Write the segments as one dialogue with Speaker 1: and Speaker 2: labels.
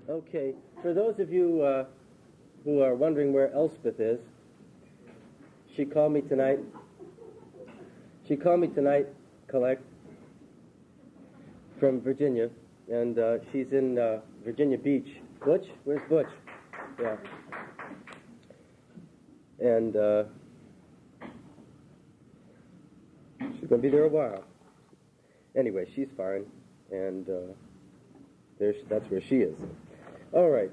Speaker 1: Okay, for those of you who are wondering where Elspeth is, she called me tonight. Collect, from Virginia, and she's in Virginia Beach. Butch? Where's Butch? Yeah. And she's going to be there a while. Anyway, she's fine, and that's where she is. All right.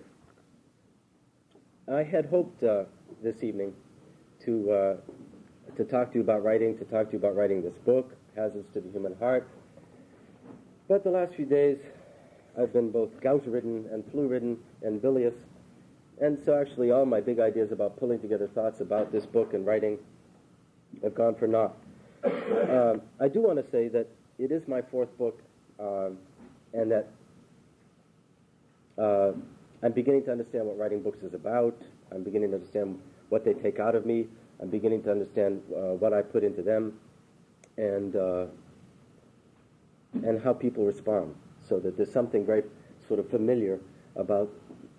Speaker 1: I had hoped this evening to talk to you about writing, this book, Hazards to the Human Heart. But the last few days, I've been both gout-ridden and flu-ridden and bilious, and so actually all my big ideas about pulling together thoughts about this book and writing have gone for naught. I do want to say that it is my fourth book, and that I'm beginning to understand what writing books is about. I'm beginning to understand what they take out of me. I'm beginning to understand what I put into them, and how people respond. So that there's something very sort of familiar about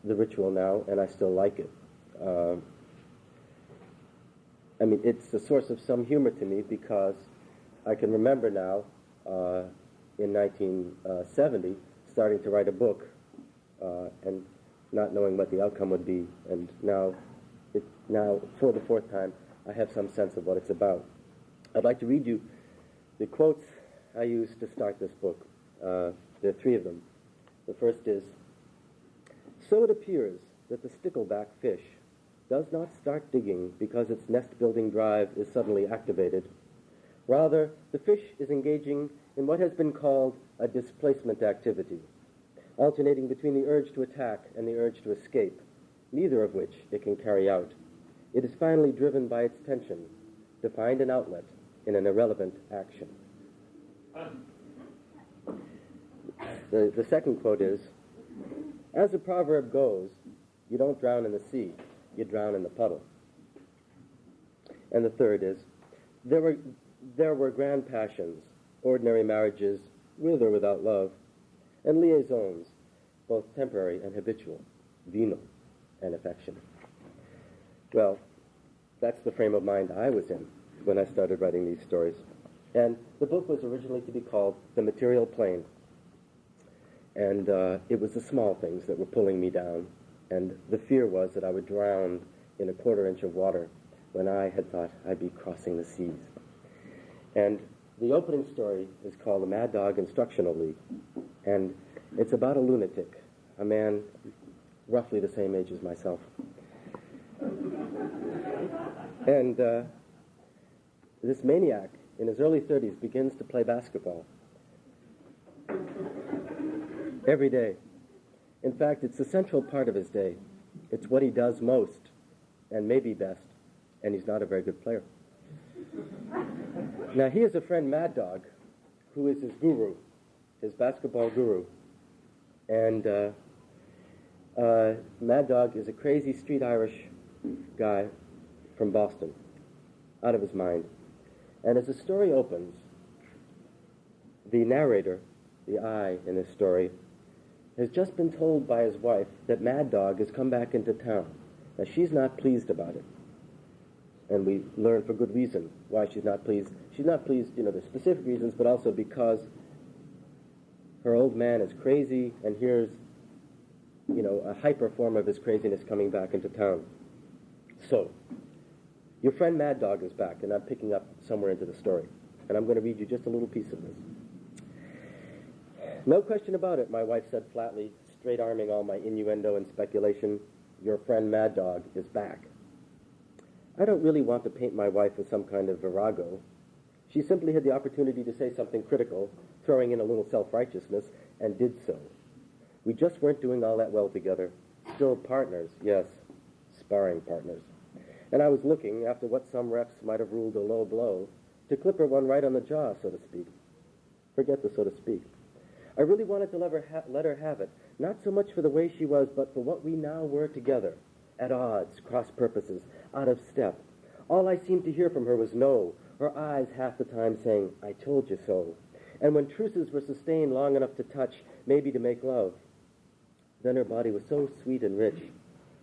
Speaker 1: the ritual now, and I still like it. I mean, it's a source of some humor to me because I can remember now, in 1970, starting to write a book and not knowing what the outcome would be, and now for the fourth time, I have some sense of what it's about. I'd like to read you the quotes I used to start this book. There are three of them. The first is, "So it appears that the stickleback fish does not start digging because its nest-building drive is suddenly activated. Rather, the fish is engaging in what has been called a displacement activity, alternating between the urge to attack and the urge to escape, neither of which it can carry out. It is finally driven by its tension to find an outlet in an irrelevant action." The second quote is, "As the proverb goes, you don't drown in the sea, you drown in the puddle." And the third is, there were grand passions, ordinary marriages, with or without love, and liaisons, both temporary and habitual, venal and affection. Well, that's the frame of mind I was in when I started writing these stories. And the book was originally to be called The Material Plane. And it was the small things that were pulling me down. And the fear was that I would drown in a quarter-inch of water when I had thought I'd be crossing the seas. And the opening story is called The Mad Dog Instructional League. And it's about a lunatic, a man roughly the same age as myself. And this maniac in his early 30s begins to play basketball every day. In fact, it's the central part of his day. It's what he does most and maybe best, and he's not a very good player. Now, he has a friend, Mad Dog, who is his guru, his basketball guru. And Mad Dog is a crazy street Irish guy from Boston, out of his mind. And as the story opens, the narrator, the I in this story, has just been told by his wife that Mad Dog has come back into town. Now, she's not pleased about it. And we learn for good reason why she's not pleased. She's not pleased, there's specific reasons, but also because her old man is crazy, and here's, a hyper form of his craziness coming back into town. So, your friend Mad Dog is back, and I'm picking up somewhere into the story. And I'm going to read you just a little piece of this. "No question about it," my wife said flatly, straight-arming all my innuendo and speculation. "Your friend Mad Dog is back." I don't really want to paint my wife as some kind of virago. She simply had the opportunity to say something critical, throwing in a little self-righteousness, and did so. We just weren't doing all that well together. Still partners, yes, sparring partners. And I was looking, after what some refs might have ruled a low blow, to clip her one right on the jaw, so to speak. Forget the so to speak. I really wanted to let her have it, not so much for the way she was, but for what we now were together, at odds, cross purposes, out of step. All I seemed to hear from her was no, her eyes half the time saying, "I told you so." And when truces were sustained long enough to touch, maybe to make love, Then her body was so sweet and rich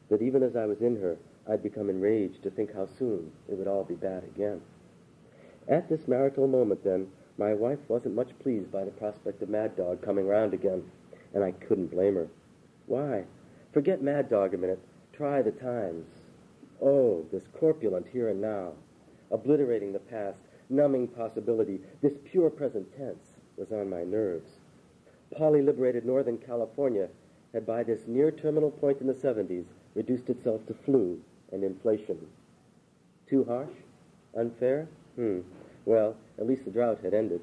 Speaker 1: that even as I was in her, I'd become enraged to think how soon it would all be bad again. At this marital moment, then, my wife wasn't much pleased by the prospect of Mad Dog coming round again, and I couldn't blame her. Why? Forget Mad Dog a minute. Try the times. Oh, this corpulent here and now, obliterating the past, numbing possibility, this pure present tense was on my nerves. Poly-liberated Northern California had, by this near-terminal point in the 70s, reduced itself to flu and inflation. Too harsh? Unfair? Well, at least the drought had ended.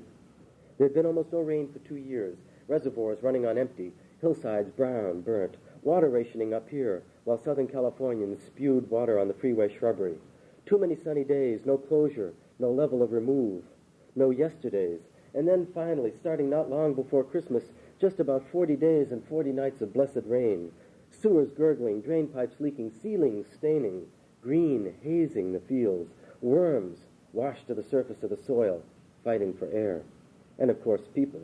Speaker 1: There had been almost no rain for 2 years, reservoirs running on empty, hillsides brown, burnt, water rationing up here, while Southern Californians spewed water on the freeway shrubbery. Too many sunny days, no closure, no level of remove, no yesterdays. And then finally, starting not long before Christmas, just about 40 days and 40 nights of blessed rain, sewers gurgling, drain pipes leaking, ceilings staining, green hazing the fields, worms washed to the surface of the soil, fighting for air. And of course, people.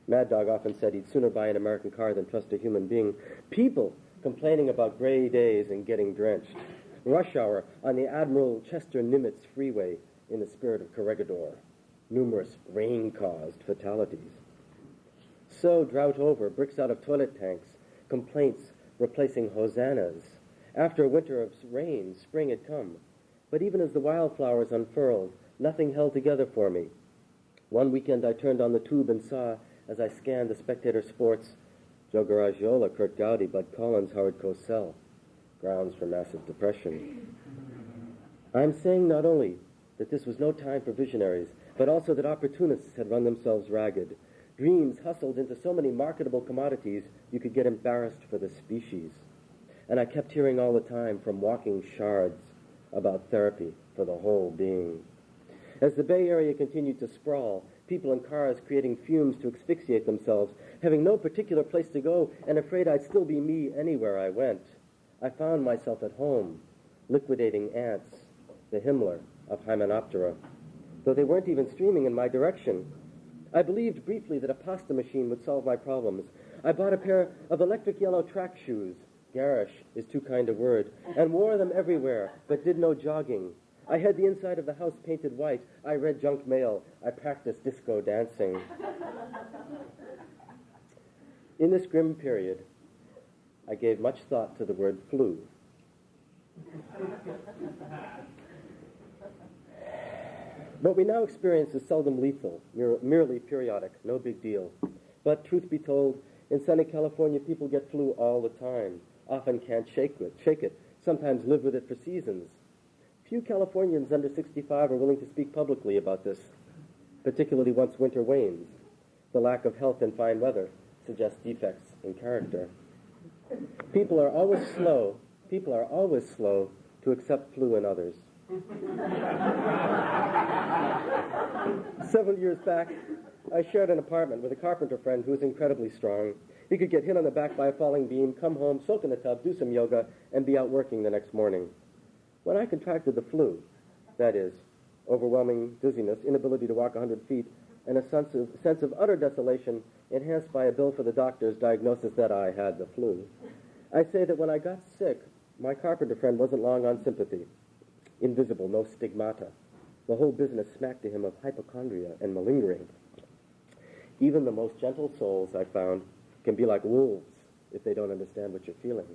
Speaker 1: Mad Dog often said he'd sooner buy an American car than trust a human being. People complaining about gray days and getting drenched. Rush hour on the Admiral Chester Nimitz freeway in the spirit of Corregidor. Numerous rain-caused fatalities. So, drought over, bricks out of toilet tanks, complaints replacing hosannas. After a winter of rain, spring had come. But even as the wildflowers unfurled, nothing held together for me. One weekend I turned on the tube and saw, as I scanned the Spectator Sports, Joe Garagiola, Kurt Gowdy, Bud Collins, Howard Cosell. Grounds for massive depression. I'm saying not only that this was no time for visionaries, but also that opportunists had run themselves ragged. Dreams hustled into so many marketable commodities you could get embarrassed for the species. And I kept hearing all the time from walking shards about therapy for the whole being. As the Bay Area continued to sprawl, people in cars creating fumes to asphyxiate themselves, having no particular place to go and afraid I'd still be me anywhere I went, I found myself at home, liquidating ants, the Himmler of Hymenoptera, though they weren't even streaming in my direction. I believed briefly that a pasta machine would solve my problems. I bought a pair of electric yellow track shoes, garish is too kind a word, and wore them everywhere, but did no jogging. I had the inside of the house painted white. I read junk mail. I practiced disco dancing. In this grim period, I gave much thought to the word flu. What we now experience is seldom lethal, merely periodic, no big deal. But truth be told, in sunny California, people get flu all the time, often can't shake it, sometimes live with it for seasons. Few Californians under 65 are willing to speak publicly about this, particularly once winter wanes. The lack of health in fine weather suggests defects in character. People are always slow to accept flu in others. Several years back, I shared an apartment with a carpenter friend who was incredibly strong. He could get hit on the back by a falling beam, come home, soak in a tub, do some yoga, and be out working the next morning. When I contracted the flu, that is, overwhelming dizziness, inability to walk 100 feet, and a sense of utter desolation enhanced by a bill for the doctor's diagnosis that I had the flu, I say that when I got sick, my carpenter friend wasn't long on sympathy. Invisible, no stigmata. The whole business smacked to him of hypochondria and malingering. Even the most gentle souls, I found, can be like wolves if they don't understand what you're feeling.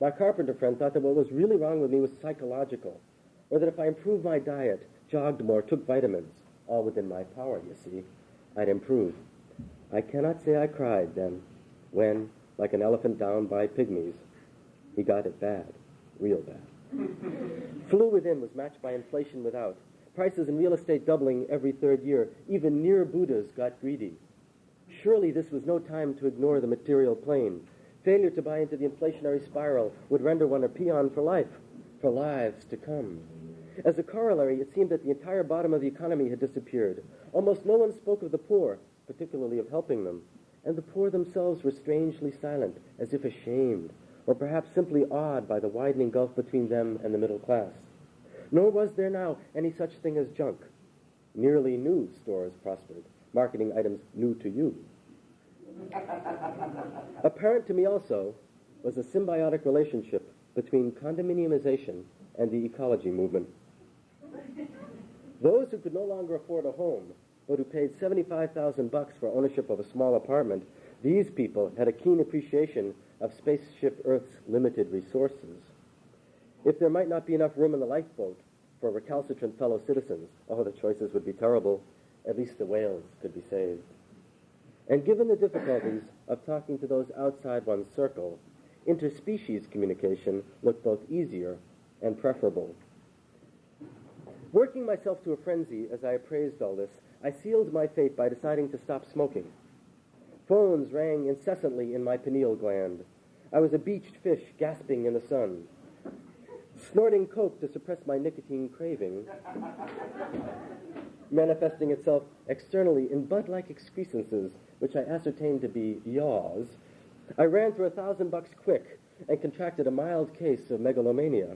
Speaker 1: My carpenter friend thought that what was really wrong with me was psychological, or that if I improved my diet, jogged more, took vitamins, all within my power, you see, I'd improve. I cannot say I cried then, when, like an elephant down by pygmies, he got it bad, real bad. Flu within was matched by inflation without. Prices in real estate doubling every third year. Even near Buddhas got greedy. Surely this was no time to ignore the material plane. Failure to buy into the inflationary spiral would render one a peon for life, for lives to come. As a corollary, it seemed that the entire bottom of the economy had disappeared. Almost no one spoke of the poor, particularly of helping them, and the poor themselves were strangely silent, as if ashamed, or perhaps simply awed by the widening gulf between them and the middle class. Nor was there now any such thing as junk. Nearly new stores prospered, marketing items new to you. Apparent to me also was a symbiotic relationship between condominiumization and the ecology movement. Those who could no longer afford a home, but who paid $75,000 for ownership of a small apartment, these people had a keen appreciation of spaceship Earth's limited resources. If there might not be enough room in the lifeboat for recalcitrant fellow citizens, oh, the choices would be terrible. At least the whales could be saved. And given the difficulties of talking to those outside one's circle, interspecies communication looked both easier and preferable. Working myself to a frenzy as I appraised all this, I sealed my fate by deciding to stop smoking. Phones rang incessantly in my pineal gland. I was a beached fish gasping in the sun, snorting coke to suppress my nicotine craving, manifesting itself externally in bud-like excrescences, which I ascertained to be yaws. I ran through $1,000 quick and contracted a mild case of megalomania.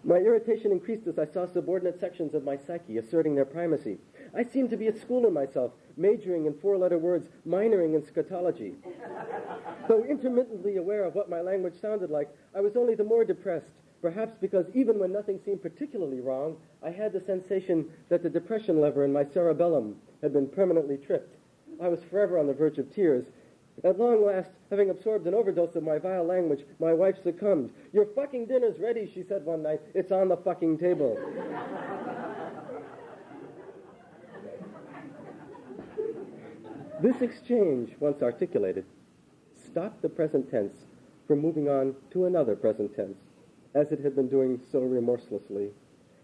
Speaker 1: My irritation increased as I saw subordinate sections of my psyche asserting their primacy. I seemed to be at school in myself, majoring in four-letter words, minoring in scatology. Though intermittently aware of what my language sounded like, I was only the more depressed, perhaps because even when nothing seemed particularly wrong, I had the sensation that the depression lever in my cerebellum had been permanently tripped. I was forever on the verge of tears. At long last, having absorbed an overdose of my vile language, my wife succumbed. "Your fucking dinner's ready," she said one night. "It's on the fucking table." This exchange, once articulated, stopped the present tense from moving on to another present tense, as it had been doing so remorselessly.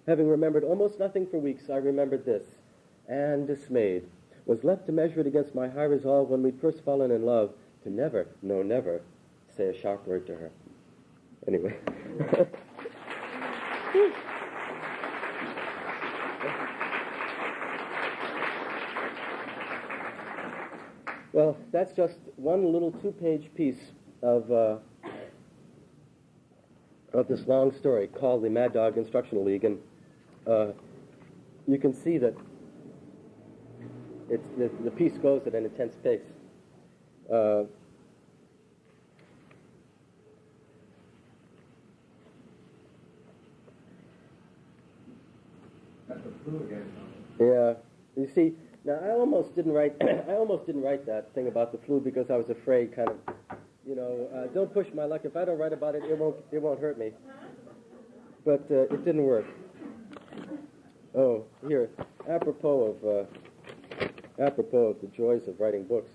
Speaker 1: Having remembered almost nothing for weeks, I remembered this, and dismayed, was left to measure it against my high resolve when we'd first fallen in love to never, no never, say a sharp word to her. Anyway. Well, that's just one little two-page piece of this long story called the Mad Dog Instructional League, and you can see that the piece goes at an intense pace.
Speaker 2: That's the flu again.
Speaker 1: Yeah, you see, now I almost didn't write that thing about the flu because I was afraid, kind of, don't push my luck. If I don't write about it, it won't hurt me. But it didn't work. Oh, here, apropos of the joys of writing books.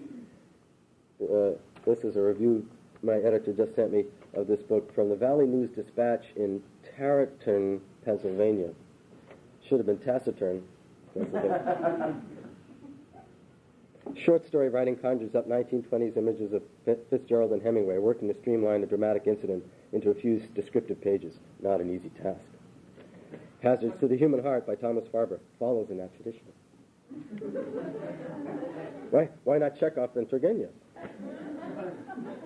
Speaker 1: This is a review my editor just sent me of this book from the Valley News Dispatch in Tarleton, Pennsylvania. Should have been Taciturn, Pennsylvania. Short story writing conjures up 1920s images of Fitzgerald and Hemingway, working to streamline a dramatic incident into a few descriptive pages. Not an easy task. Hazards to the Human Heart by Thomas Farber follows in that tradition. Why not Chekhov and Turgenev?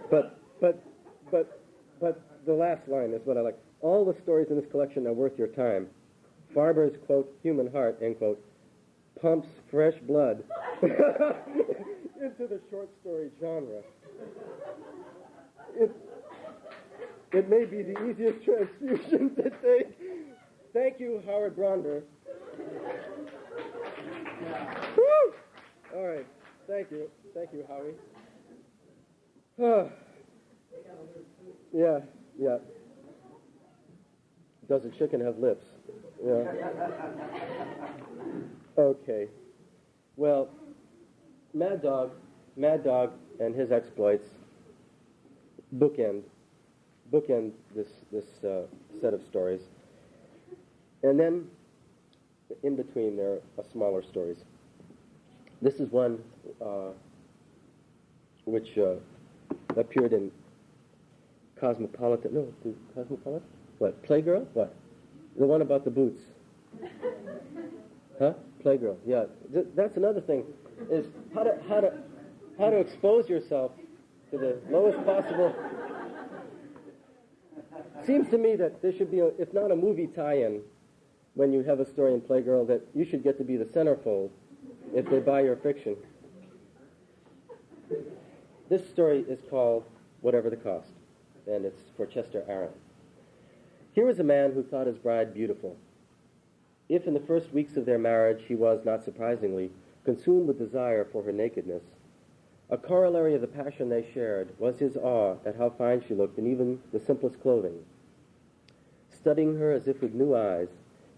Speaker 1: But the last line is what I like. All the stories in this collection are worth your time. Farber's, quote, human heart, end quote, pumps fresh blood into the short story genre. It may be the easiest transfusion to take. Thank you, Howard Bronder. Woo! All right. Thank you, Howie. Yeah. Does a chicken have lips? Yeah. Okay. Well, Mad Dog and his exploits bookend this set of stories. And then, in between, there are smaller stories. This is one which appeared in Cosmopolitan. No, Cosmopolitan? What? Playgirl? What? The one about the boots. Huh? Playgirl. Yeah. That's another thing, is how to expose yourself to the lowest possible. Seems to me that there should be, if not a movie tie-in, when you have a story in Playgirl, that you should get to be the centerfold if they buy your fiction. This story is called Whatever the Cost, and it's for Chester Aaron. Here was a man who thought his bride beautiful. If in the first weeks of their marriage he was, not surprisingly, consumed with desire for her nakedness, a corollary of the passion they shared was his awe at how fine she looked in even the simplest clothing. Studying her as if with new eyes,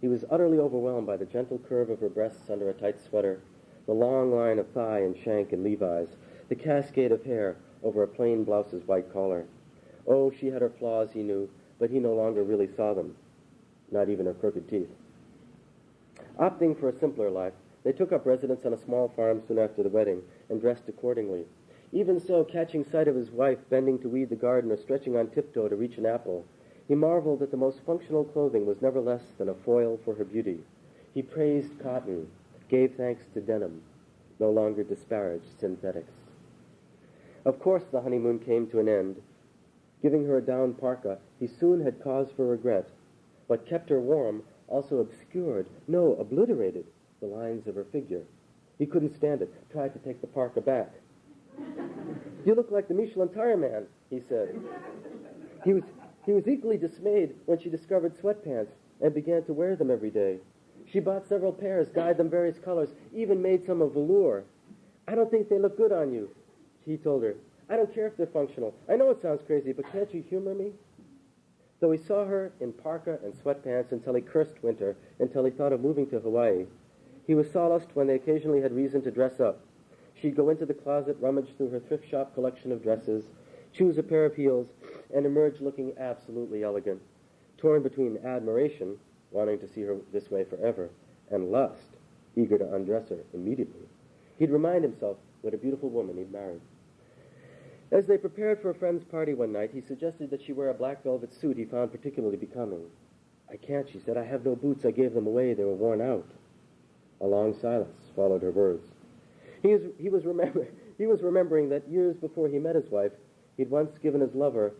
Speaker 1: he was utterly overwhelmed by the gentle curve of her breasts under a tight sweater, the long line of thigh and shank in Levi's, the cascade of hair over a plain blouse's white collar. Oh, she had her flaws, he knew, but he no longer really saw them, not even her crooked teeth. Opting for a simpler life, they took up residence on a small farm soon after the wedding and dressed accordingly. Even so, catching sight of his wife bending to weed the garden or stretching on tiptoe to reach an apple, he marveled that the most functional clothing was never less than a foil for her beauty. He praised cotton, gave thanks to denim, no longer disparaged synthetics. Of course, the honeymoon came to an end. Giving her a down parka, he soon had cause for regret. What kept her warm also obscured, no, obliterated, the lines of her figure. He couldn't stand it, tried to take the parka back. "You look like the Michelin tire man," he said. He was equally dismayed when she discovered sweatpants and began to wear them every day. She bought several pairs, dyed them various colors, even made some of velour. "I don't think they look good on you," he told her. "I don't care if they're functional. I know it sounds crazy, but can't you humor me?" Though he saw her in parka and sweatpants until he cursed winter, until he thought of moving to Hawaii, he was solaced when they occasionally had reason to dress up. She'd go into the closet, rummage through her thrift shop collection of dresses, choose a pair of heels, and emerge looking absolutely elegant, torn between admiration, wanting to see her this way forever, and lust, eager to undress her immediately. He'd remind himself what a beautiful woman he'd married. As they prepared for a friend's party one night, he suggested that she wear a black velvet suit he found particularly becoming. "I can't," she said. "I have no boots. I gave them away. They were worn out." A long silence followed her words. He was remembering that years before he met his wife, he'd once given his lover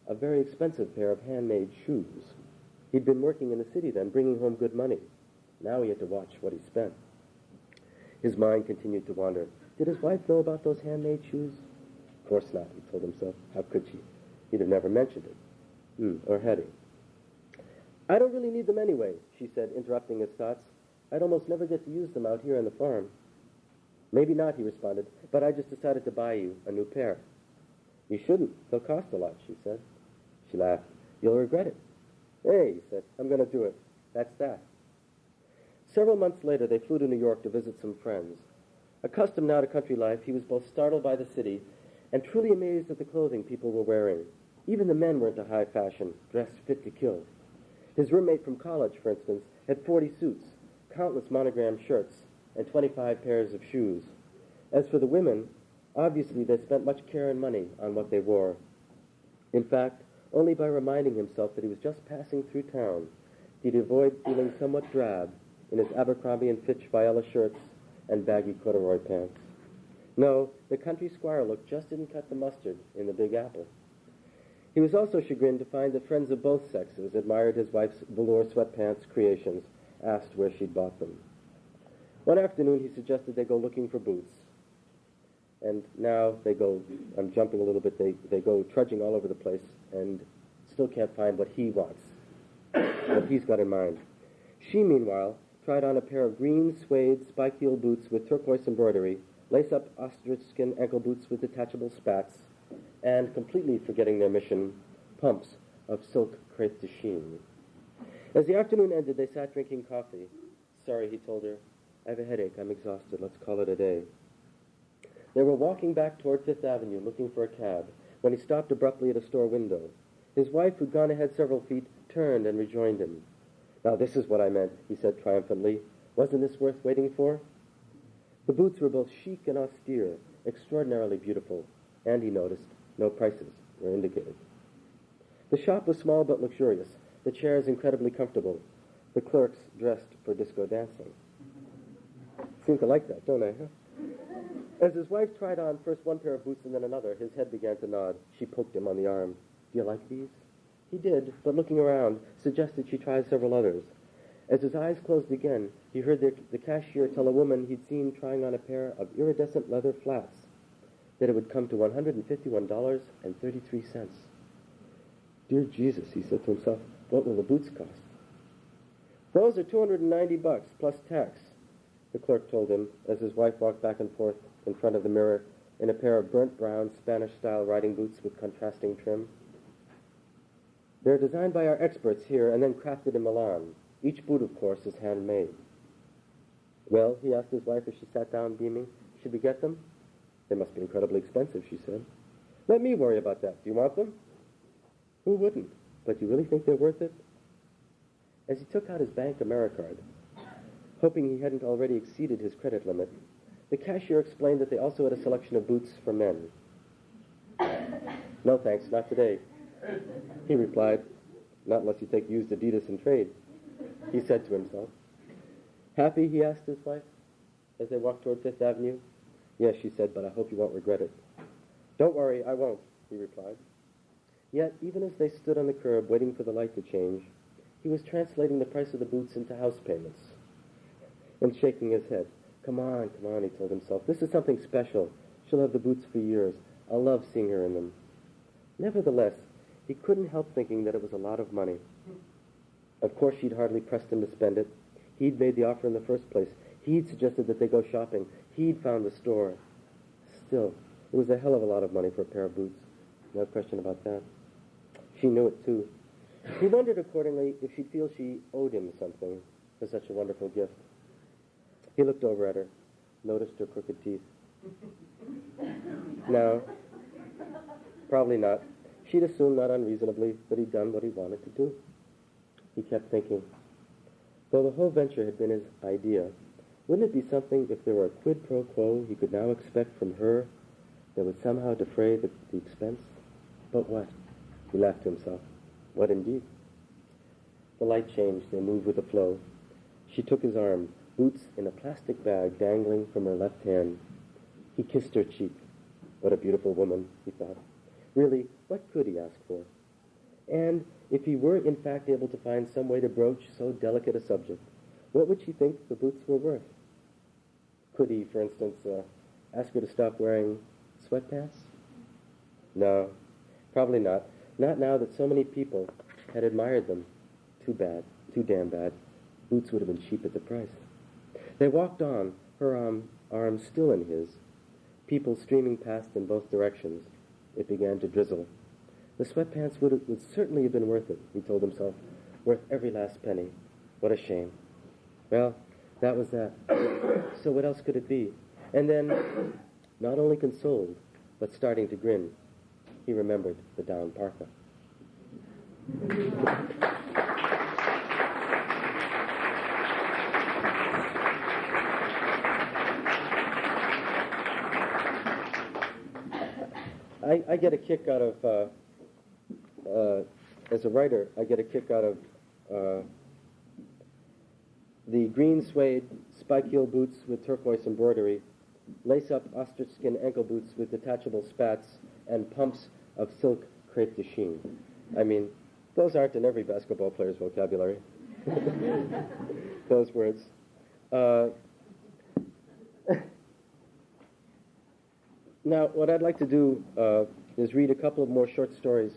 Speaker 1: a very expensive pair of handmade shoes. He'd been working in the city then, bringing home good money. Now he had to watch what he spent. His mind continued to wander. Did his wife know about those handmade shoes? Of course not, he told himself. How could she? He'd have never mentioned it. Or had he? "I don't really need them anyway," she said, interrupting his thoughts. "I'd almost never get to use them out here on the farm." "Maybe not," he responded, "but I just decided to buy you a new pair." "You shouldn't. They'll cost a lot," she said. She laughed. "You'll regret it." "Hey," he said, "I'm going to do it. That's that." Several months later, they flew to New York to visit some friends. Accustomed now to country life, he was both startled by the city and truly amazed at the clothing people were wearing. Even the men were into high fashion, dressed fit to kill. His roommate from college, for instance, had 40 suits, countless monogrammed shirts, and 25 pairs of shoes. As for the women, obviously they spent much care and money on what they wore. In fact, only by reminding himself that he was just passing through town did he avoid feeling somewhat drab in his Abercrombie & Fitch Viola shirts and baggy corduroy pants. No, the country squire look just didn't cut the mustard in the Big Apple. He was also chagrined to find that friends of both sexes admired his wife's velour sweatpants creations, asked where she'd bought them. One afternoon, he suggested they go looking for boots. And now they go, I'm jumping a little bit, they go trudging all over the place and still can't find what he wants, what he's got in mind. She, meanwhile, tried on a pair of green suede spike-heeled boots with turquoise embroidery, lace-up ostrich skin ankle boots with detachable spats, and, completely forgetting their mission, pumps of silk crepe de chine. As the afternoon ended, they sat drinking coffee. "Sorry," he told her. "I have a headache. I'm exhausted. Let's call it a day." They were walking back toward Fifth Avenue, looking for a cab, when he stopped abruptly at a store window. His wife, who'd gone ahead several feet, turned and rejoined him. "Now this is what I meant," he said triumphantly. "Wasn't this worth waiting for?" The boots were both chic and austere, extraordinarily beautiful, and, he noticed, no prices were indicated. The shop was small but luxurious, the chairs incredibly comfortable, the clerks dressed for disco dancing. Seem to like that, don't I? Huh? As his wife tried on first one pair of boots and then another, his head began to nod. She poked him on the arm. "Do you like these?" He did, but looking around, suggested she try several others. As his eyes closed again, he heard the cashier tell a woman he'd seen trying on a pair of iridescent leather flats. that it would come to $151.33. Dear Jesus, he said to himself, what will the boots cost? Those are $290 plus tax, the clerk told him as his wife walked back and forth in front of the mirror in a pair of burnt brown Spanish-style riding boots with contrasting trim. They're designed by our experts here and then crafted in Milan. Each boot, of course, is handmade. Well, he asked his wife as she sat down beaming, should we get them? They must be incredibly expensive, she said. Let me worry about that. Do you want them? Who wouldn't? But you really think they're worth it? As he took out his Bank AmeriCard, hoping he hadn't already exceeded his credit limit, the cashier explained that they also had a selection of boots for men. No thanks, not today, he replied. Not unless you take used Adidas in trade, he said to himself. Happy, he asked his wife, as they walked toward Fifth Avenue. Yes, she said, but I hope you won't regret it. Don't worry, I won't, he replied. Yet, even as they stood on the curb waiting for the light to change, he was translating the price of the boots into house payments and shaking his head. Come on, he told himself. This is something special. She'll have the boots for years. I'll love seeing her in them. Nevertheless, he couldn't help thinking that it was a lot of money. Of course, she'd hardly pressed him to spend it. He'd made the offer in the first place. He'd suggested that they go shopping. He'd found the store. Still, it was a hell of a lot of money for a pair of boots. No question about that. She knew it, too. He wondered, accordingly, if she'd feel she owed him something for such a wonderful gift. He looked over at her, noticed her crooked teeth. No, probably not. She'd assumed, not unreasonably, that he'd done what he wanted to do. He kept thinking, though the whole venture had been his idea, wouldn't it be something if there were a quid pro quo he could now expect from her that would somehow defray the expense? But what? He laughed to himself. What indeed? The light changed. They moved with the flow. She took his arm, boots in a plastic bag dangling from her left hand. He kissed her cheek. What a beautiful woman, he thought. Really, what could he ask for? And if he were in fact able to find some way to broach so delicate a subject, what would she think the boots were worth? Could he, for instance, ask her to stop wearing sweatpants? No, probably not. Not now that so many people had admired them. Too bad, too damn bad. Boots would have been cheap at the price. They walked on, her arm still in his, people streaming past in both directions. It began to drizzle. The sweatpants would certainly have been worth it, he told himself, worth every last penny. What a shame. Well, that was that. So what else could it be? And then, not only consoled, but starting to grin, he remembered the down parka. I get a kick out of, as a writer, I get a kick out of the green suede spike-heel boots with turquoise embroidery, lace-up ostrich skin ankle boots with detachable spats, and pumps of silk crepe de chine. I mean, those aren't in every basketball player's vocabulary. Those words. Now, what I'd like to do is read a couple of more short stories.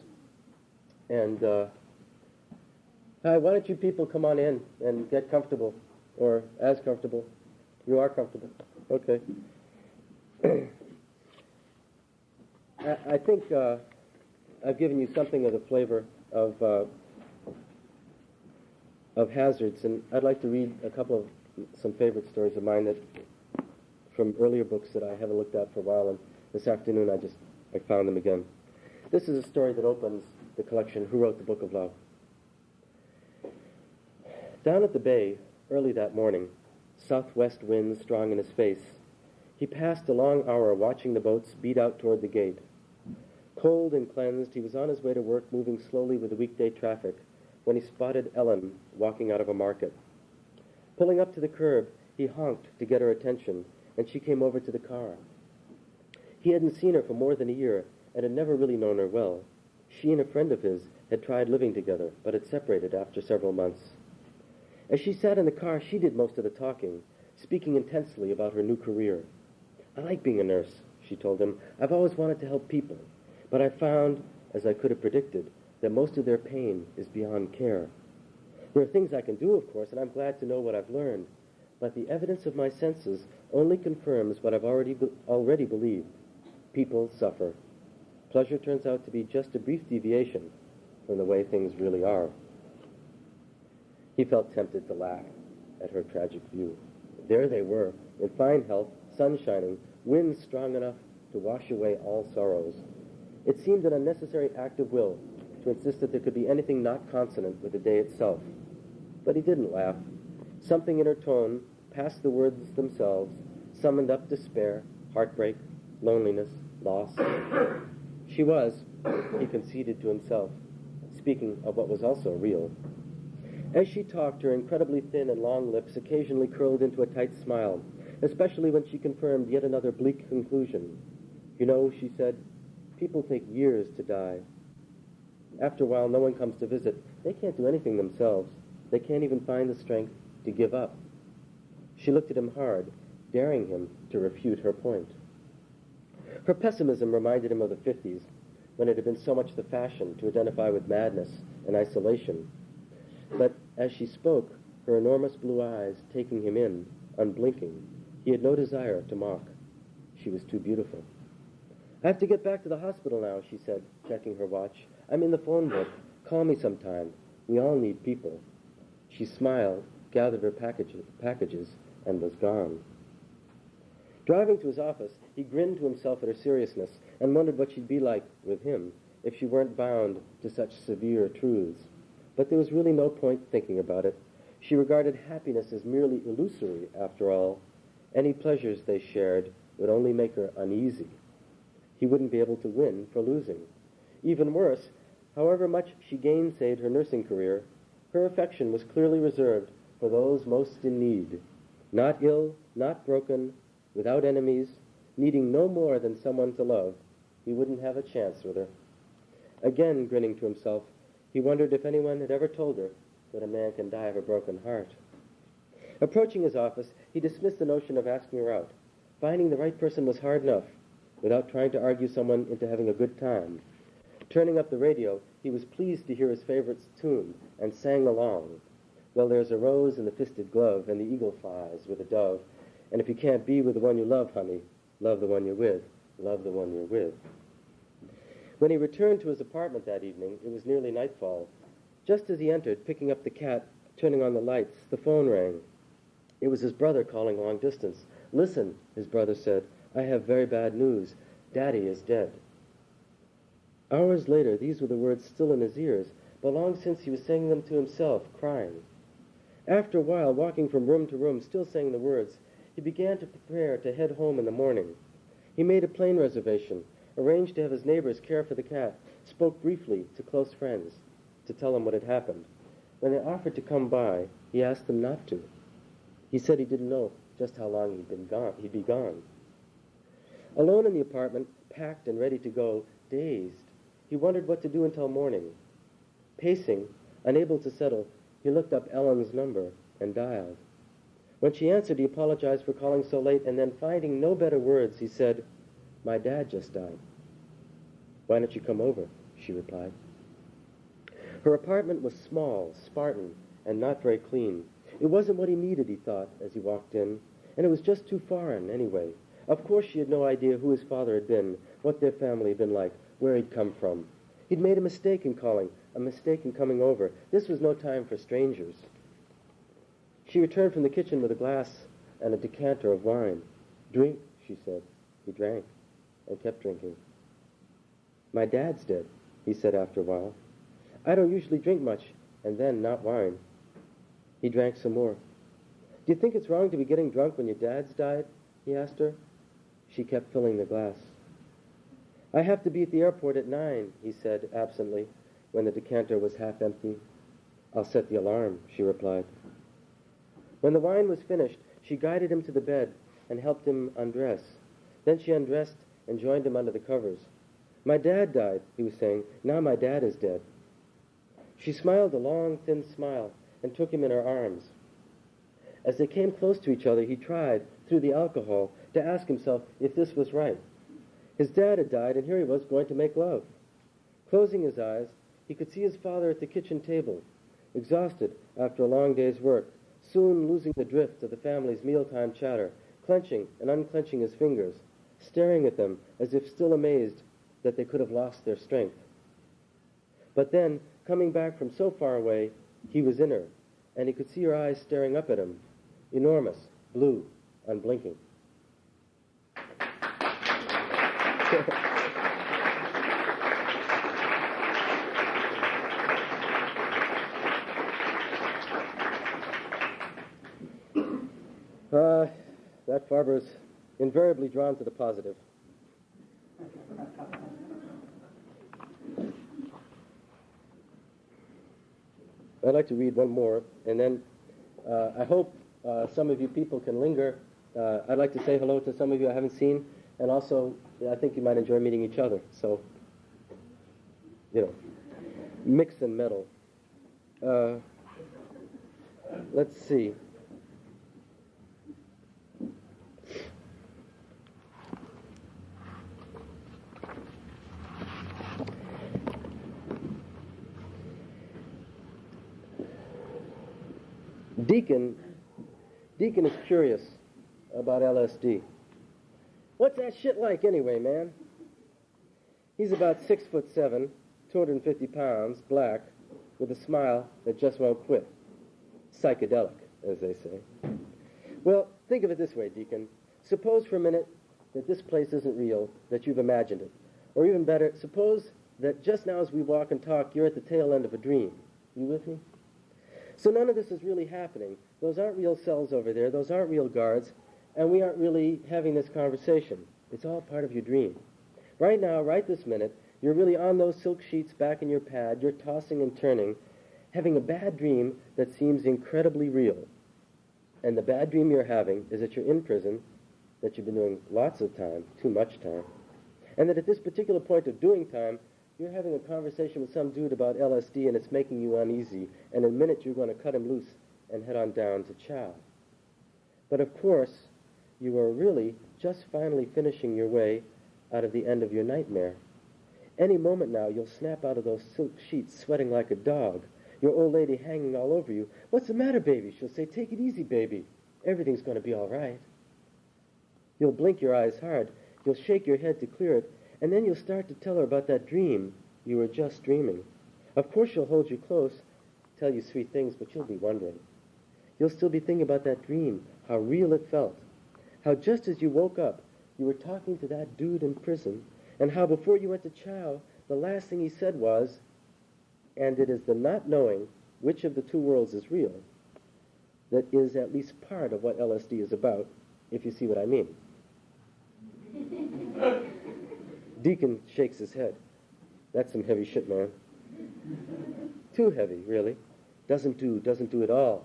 Speaker 1: And hi, why don't you people come on in and get comfortable, or as comfortable. You are comfortable. Okay. I think I've given you something of the flavor of hazards, and I'd like to read a couple of some favorite stories of mine that from earlier books that I haven't looked at for a while, and this afternoon I found them again. This is a story that opens the collection, Who Wrote the Book of Love? Down at the bay, early that morning, southwest wind strong in his face, he passed a long hour watching the boats beat out toward the gate. Cold and cleansed, he was on his way to work, moving slowly with the weekday traffic, when he spotted Ellen walking out of a market. Pulling up to the curb, he honked to get her attention, and she came over to the car. He hadn't seen her for more than a year, and had never really known her well. She and a friend of his had tried living together, but had separated after several months. As she sat in the car, she did most of the talking, speaking intensely about her new career. I like being a nurse, she told him. "I've always wanted to help people, but I found, as I could have predicted, that most of their pain is beyond care. There are things I can do, of course, and I'm glad to know what I've learned, but the evidence of my senses only confirms what I've already believed. People suffer. Pleasure turns out to be just a brief deviation from the way things really are." He felt tempted to laugh at her tragic view. There they were, in fine health, sun shining, wind strong enough to wash away all sorrows. It seemed an unnecessary act of will to insist that there could be anything not consonant with the day itself. But he didn't laugh. Something in her tone, past the words themselves, summoned up despair, heartbreak, loneliness, loss. She was, he conceded to himself, speaking of what was also real. As she talked, her incredibly thin and long lips occasionally curled into a tight smile, especially when she confirmed yet another bleak conclusion. "You know," she said, "people take years to die. After a while, no one comes to visit. They can't do anything themselves. They can't even find the strength to give up." She looked at him hard, daring him to refute her point. Her pessimism reminded him of the 50s, when it had been so much the fashion to identify with madness and isolation. But as she spoke, her enormous blue eyes taking him in, unblinking, he had no desire to mock. She was too beautiful. "I have to get back to the hospital now," she said, checking her watch. "I'm in the phone book. Call me sometime. We all need people." She smiled, gathered her packages, and was gone. Driving to his office, he grinned to himself at her seriousness and wondered what she'd be like with him if she weren't bound to such severe truths. But there was really no point thinking about it. She regarded happiness as merely illusory, after all. Any pleasures they shared would only make her uneasy. He wouldn't be able to win for losing. Even worse, however much she gainsayed her nursing career, her affection was clearly reserved for those most in need. Not ill, not broken, without enemies, needing no more than someone to love, he wouldn't have a chance with her. Again, grinning to himself, he wondered if anyone had ever told her that a man can die of a broken heart. Approaching his office, he dismissed the notion of asking her out. Finding the right person was hard enough, without trying to argue someone into having a good time. Turning up the radio, he was pleased to hear his favorite tune, and sang along. "Well, there's a rose in the fisted glove, and the eagle flies with a dove. And if you can't be with the one you love, honey, love the one you're with. Love the one you're with." When he returned to his apartment that evening, it was nearly nightfall. Just as he entered, picking up the cat, turning on the lights, the phone rang. It was his brother calling long distance. "Listen," his brother said, "I have very bad news. Daddy is dead." Hours later, these were the words still in his ears, but long since he was saying them to himself, crying. After a while, walking from room to room, still saying the words, he began to prepare to head home in the morning. He made a plane reservation, arranged to have his neighbors care for the cat, spoke briefly to close friends to tell them what had happened. When they offered to come by, he asked them not to. He said he didn't know just how long he'd be gone. Alone in the apartment, packed and ready to go, dazed, he wondered what to do until morning. Pacing, unable to settle, he looked up Ellen's number and dialed. When she answered, he apologized for calling so late, and then, finding no better words, he said, "My dad just died." "Why don't you come over?" she replied. Her apartment was small, Spartan, and not very clean. It wasn't what he needed, he thought, as he walked in, and it was just too foreign, anyway. Of course she had no idea who his father had been, what their family had been like, where he'd come from. He'd made a mistake in calling, a mistake in coming over. This was no time for strangers. She returned from the kitchen with a glass and a decanter of wine. "Drink," she said. He drank and kept drinking. "My dad's dead," he said after a while. "I don't usually drink much, and then not wine." He drank some more. "Do you think it's wrong to be getting drunk when your dad's died?" he asked her. She kept filling the glass. "I have to be at the airport at 9, he said absently, when the decanter was half empty. "I'll set the alarm," she replied. When the wine was finished, she guided him to the bed and helped him undress. Then she undressed and joined him under the covers. "My dad died," he was saying. "Now my dad is dead." She smiled a long, thin smile and took him in her arms. As they came close to each other, he tried, through the alcohol, to ask himself if this was right. His dad had died, and here he was going to make love. Closing his eyes, he could see his father at the kitchen table, exhausted after a long day's work, soon losing the drift of the family's mealtime chatter, clenching and unclenching his fingers, staring at them as if still amazed that they could have lost their strength. But then, coming back from so far away, he was in her, and he could see her eyes staring up at him, enormous, blue, unblinking. That Farber's invariably drawn to the positive. I'd like to read one more, and then I hope some of you people can linger. I'd like to say hello to some of you I haven't seen, and also I think you might enjoy meeting each other. So, mix and meddle. Let's see. Deacon is curious about LSD. What's that shit like anyway, man? He's about 6'7", 250 pounds, black, with a smile that just won't quit. Psychedelic, as they say. Well, think of it this way, Deacon. Suppose for a minute that this place isn't real, that you've imagined it. Or even better, suppose that just now as we walk and talk, you're at the tail end of a dream. You with me? So none of this is really happening. Those aren't real cells over there. Those aren't real guards. And we aren't really having this conversation. It's all part of your dream. Right now, right this minute, you're really on those silk sheets back in your pad. You're tossing and turning, having a bad dream that seems incredibly real. And the bad dream you're having is that you're in prison, that you've been doing lots of time, too much time, and that at this particular point of doing time, you're having a conversation with some dude about LSD and it's making you uneasy, and in a minute you're going to cut him loose and head on down to chow. But of course, you are really just finally finishing your way out of the end of your nightmare. Any moment now, you'll snap out of those silk sheets sweating like a dog, your old lady hanging all over you. What's the matter, baby? She'll say, take it easy, baby. Everything's going to be all right. You'll blink your eyes hard. You'll shake your head to clear it, and then you'll start to tell her about that dream you were just dreaming. Of course she'll hold you close, tell you sweet things, but you'll be wondering. You'll still be thinking about that dream, how real it felt, how just as you woke up, you were talking to that dude in prison, and how before you went to chow, the last thing he said was, and it is the not knowing which of the two worlds is real that is at least part of what LSD is about, if you see what I mean. Deacon shakes his head. That's some heavy shit, man. Too heavy, really. Doesn't do at all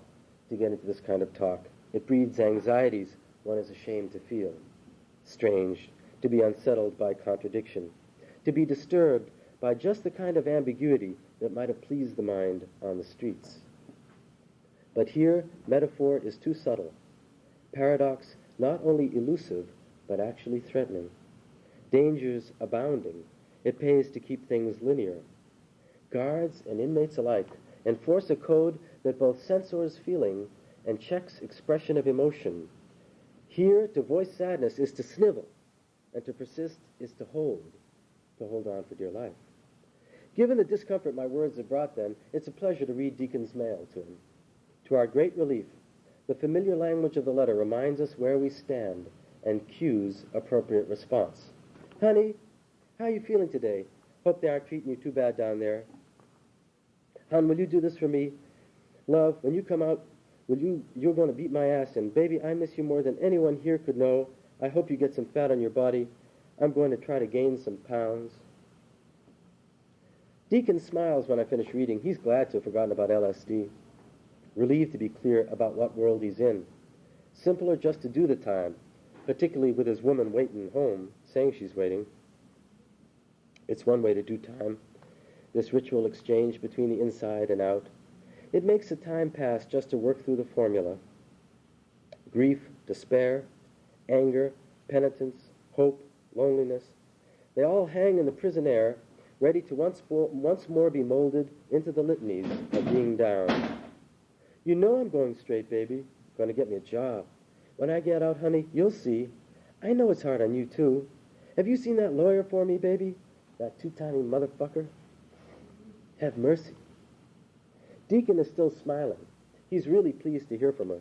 Speaker 1: to get into this kind of talk. It breeds anxieties one is ashamed to feel. Strange to be unsettled by contradiction, to be disturbed by just the kind of ambiguity that might have pleased the mind on the streets. But here, metaphor is too subtle. Paradox not only elusive, but actually threatening. Dangers abounding. It pays to keep things linear. Guards and inmates alike enforce a code that both censors feeling and checks expression of emotion. Here, to voice sadness is to snivel, and to persist is to hold on for dear life. Given the discomfort my words have brought then, it's a pleasure to read Deacon's mail to him. To our great relief, the familiar language of the letter reminds us where we stand and cues appropriate response. Honey, how are you feeling today? Hope they aren't treating you too bad down there. Hon, will you do this for me? Love, when you come out, you're going to beat my ass, and baby, I miss you more than anyone here could know. I hope you get some fat on your body. I'm going to try to gain some pounds. Deacon smiles when I finish reading. He's glad to have forgotten about LSD. Relieved to be clear about what world he's in. Simpler just to do the time, particularly with his woman waiting home, saying she's waiting. It's one way to do time, this ritual exchange between the inside and out. It makes the time pass just to work through the formula. Grief, despair, anger, penitence, hope, loneliness. They all hang in the prison air, ready to once more be molded into the litanies of being down. You know I'm going straight, baby. Going to get me a job. When I get out, honey, you'll see. I know it's hard on you, too. Have you seen that lawyer for me, baby? That two-timing motherfucker? Have mercy. Deacon is still smiling. He's really pleased to hear from her.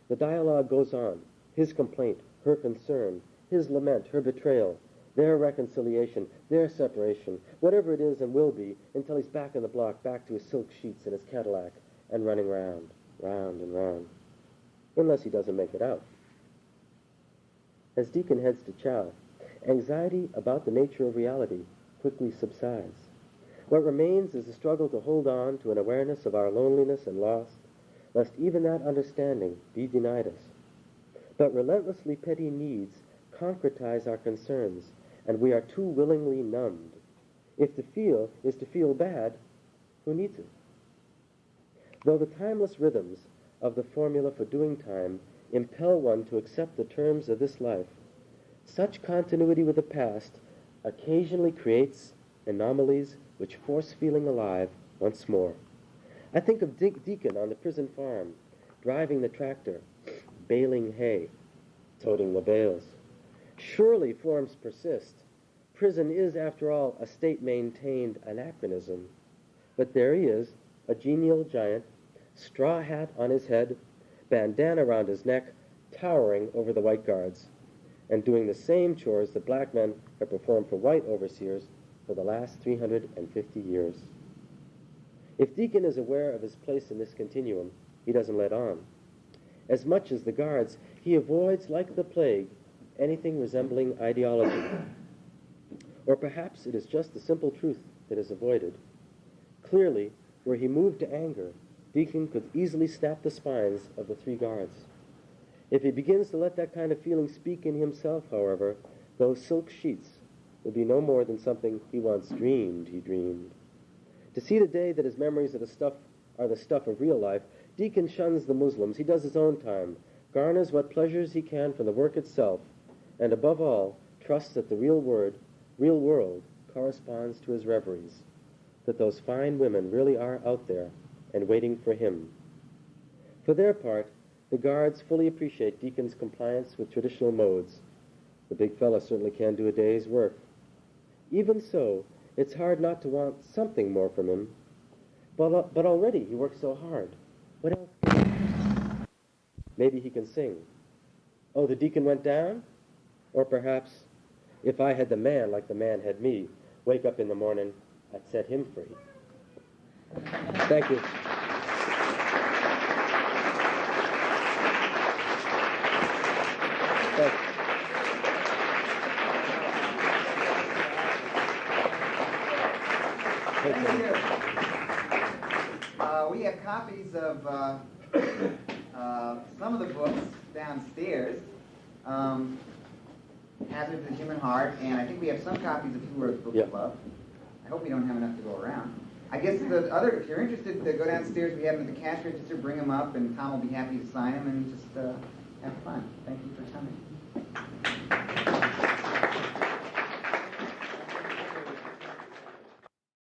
Speaker 1: The dialogue goes on. His complaint, her concern, his lament, her betrayal, their reconciliation, their separation, whatever it is and will be, until he's back in the block, back to his silk sheets and his Cadillac, and running round and round. Unless he doesn't make it out. As Deacon heads to chow, anxiety about the nature of reality quickly subsides. What remains is a struggle to hold on to an awareness of our loneliness and loss, lest even that understanding be denied us. But relentlessly petty needs concretize our concerns, and we are too willingly numbed. If to feel is to feel bad, who needs it? Though the timeless rhythms of the formula for doing time impel one to accept the terms of this life, such continuity with the past occasionally creates anomalies which force feeling alive once more. I think of Deacon on the prison farm, driving the tractor, baling hay, toting the bales. Surely forms persist. Prison is, after all, a state-maintained anachronism. But there he is, a genial giant, straw hat on his head, bandana around his neck, towering over the white guards, and doing the same chores that black men have performed for white overseers for the last 350 years. If Deacon is aware of his place in this continuum, he doesn't let on. As much as the guards, he avoids, like the plague, anything resembling ideology. Or perhaps it is just the simple truth that is avoided. Clearly, were he moved to anger, Deacon could easily snap the spines of the three guards. If he begins to let that kind of feeling speak in himself, however, those silk sheets will be no more than something he once dreamed he dreamed. To see the day that his memories are the stuff of real life, Deacon shuns the Muslims. He does his own time, garners what pleasures he can from the work itself, and above all, trusts that the real world corresponds to his reveries, that those fine women really are out there and waiting for him. For their part, the guards fully appreciate Deacon's compliance with traditional modes. The big fella certainly can do a day's work. Even so, it's hard not to want something more from him. But already he works so hard. What else can he do? Maybe he can sing. Oh, the deacon went down? Or perhaps, if I had the man like the man had me, wake up in the morning, I'd set him free. Thank you. Thanks.
Speaker 3: Thank you. We have copies of some of the books downstairs. Hazards of the Human Heart, and I think we have some copies of Who Wrote the Book of Love. I hope we don't have enough to go around. I guess if you're interested to go downstairs, we have them at the cash register, bring them up, and Tom will be happy to sign them, and just have fun. Thank you for coming.